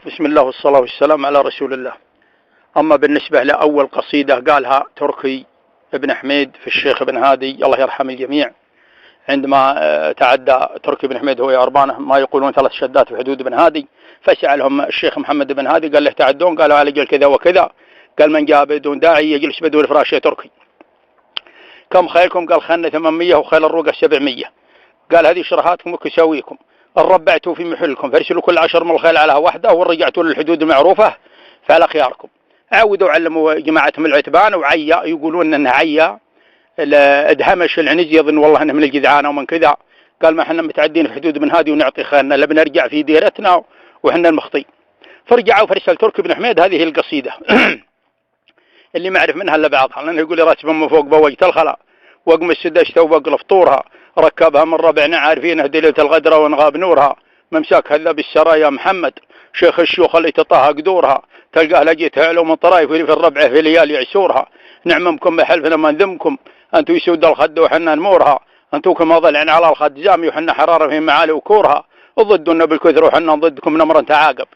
بسم الله والصلاة والسلام على رسول الله. أما بالنسبة لأول قصيدة قالها تركي بن حميد في الشيخ بن هادي الله يرحم الجميع، عندما تعدى تركي بن حميد هو يعربانه ما يقولون 3 شدات في حدود بن هادي، فسألهم الشيخ محمد بن هادي قال له تعدون؟ قالوا على جل كذا وكذا. قال من جاء بدون داعي يجلس بدون فراش يا تركي. كم خيلكم؟ قال خلنا 800 وخيل الروقة 700. قال هذه شرحاتكم وكساويكم، ان ربعتوا في محلكم فارسلوا كل 10 من الخيل على واحدة، وان رجعتوا للحدود المعروفة فعلى خياركم. عودوا علموا جماعتهم العتبان وعيا، يقولون انه عيا ادهمش العنز يظن والله انه من الجذعانة ومن كذا. قال ما احنا متعدين في حدود بن هادي ونعطي خيرنا، لا بنرجع في ديرتنا وحنا المخطي. فرجعوا فرسل تركي بن حميد هذه القصيدة اللي ما عرف منها الا بعضها، لانه يقول راتب من فوق بوجت الخلا وقم السدشت وبقل فطورها، ركبها من ربعنا عارفينه دليلة الغدرة وانغاب نورها، ممساك هذا بالسرايا محمد شيخ الشيوخ اللي تطاها قدورها، تلقاه لقيتها علوم الطرايف في الربع في ليالي عسورها، نعممكم بحلفنا ما نذمكم انتو يسود الخد وحنا نمورها، انتو كما ضلعن على الخد زامي وحنا حرارة في معالي وكورها، ضدنا بالكثر وحنا ضدكم نمرا تعاقب،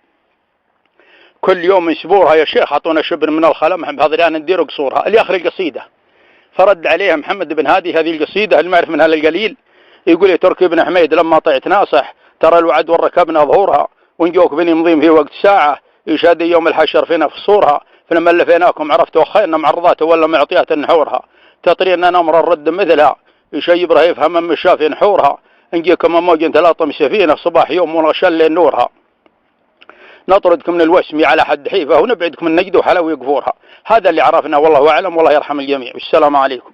كل يوم من سبورها يا شيخ اعطونا شبر من الخلا بهذريان ندير قصورها. اللي اخر القصيده فرد عليها محمد بن هادي هذه القصيده اللي ما يعرف منها القليل، يقول يا تركي بن حميد لما طيت ناصح ترى الوعد وركبنا ظهورها، ونجوك بني مضيم في وقت ساعه يشهد يوم الحشر فينا في صورها، فلما لفيناكم عرفتوا خيرنا معرضات ولا معطيات نحورها، تطرينا نمر الرد مثلها يشيب رهيفها من مشافي نحورها، نجيكم موج تلاطم سفينه صباح يوم ونغشل نورها، نطردكم من الوسمي على حد حيفه ونبعدكم من النجد وحلوي قفورها. هذا اللي عرفنا والله اعلم، والله يرحم الجميع، والسلام عليكم.